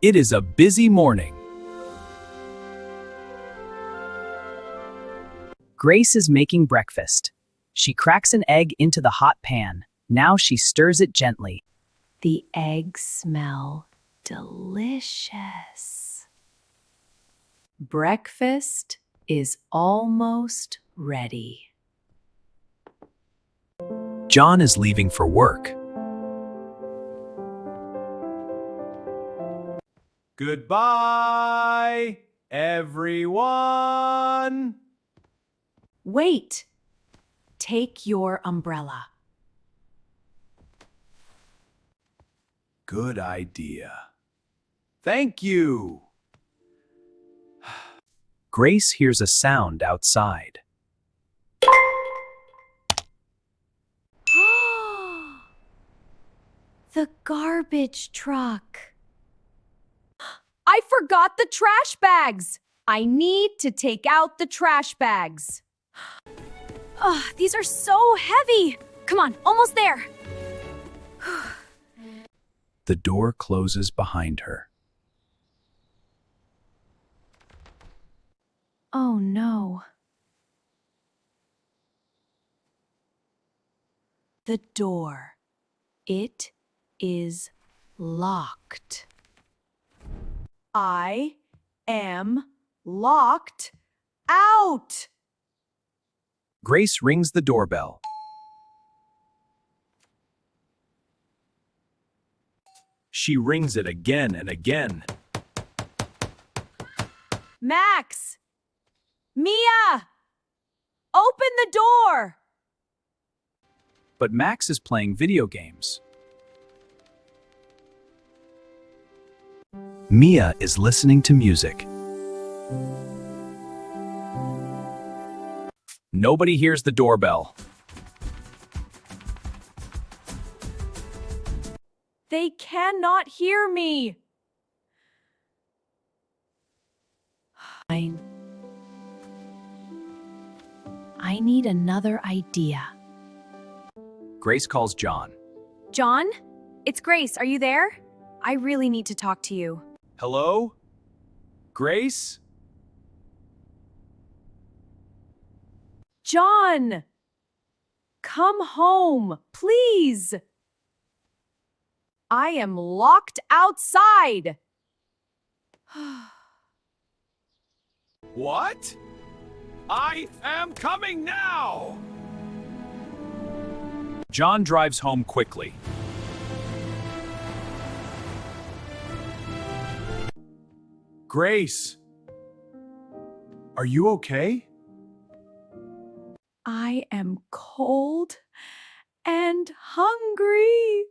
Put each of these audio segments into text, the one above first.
It is a busy morning. Grace is making breakfast. She cracks an egg into the hot pan. Now she stirs it gently. The eggs smell delicious. Breakfast is almost ready. John is leaving for work. Goodbye, everyone. Wait. Take your umbrella. Good idea. Thank you. Grace hears a sound outside. The garbage truck. I forgot the trash bags. I need to take out the trash bags. These are so heavy. Come on, almost there. The door closes behind her. Oh no. The door. It is locked. I am locked out. Grace rings the doorbell. She rings it again and again. Max! Mia! Open the door! But Max is playing video games. Mia is listening to music. Nobody hears the doorbell. They cannot hear me. I need another idea. Grace calls John. John, it's Grace. Are you there? I really need to talk to you. Hello? Grace? John! Come home, please! I am locked outside. What? I am coming now! John drives home quickly. Grace, are you okay? I am cold and hungry.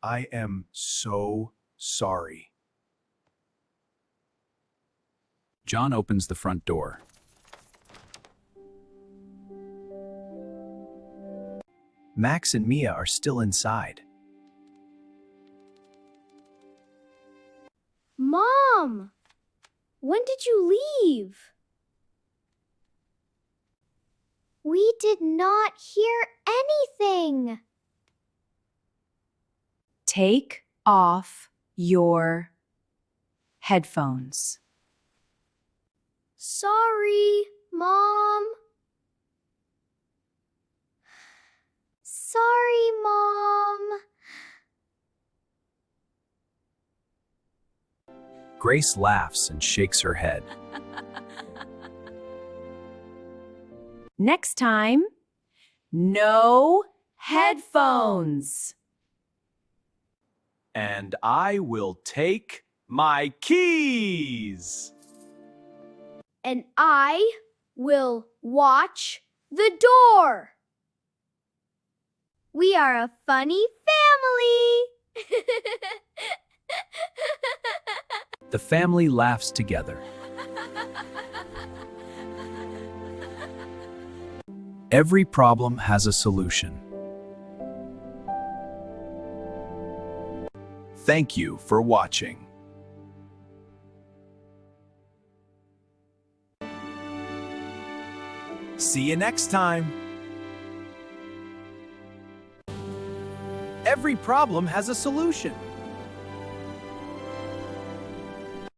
I am so sorry. John opens the front door. Max and Mia are still inside. Mom! When did you leave? We did not hear anything. Take off your headphones. Sorry, Mom. Sorry, Mom. Grace laughs and shakes her head. Next time, no headphones. And I will take my keys. And I will watch the door. We are a funny family. The family laughs together. Every problem has a solution. Thank you for watching. See you next time. Every problem has a solution.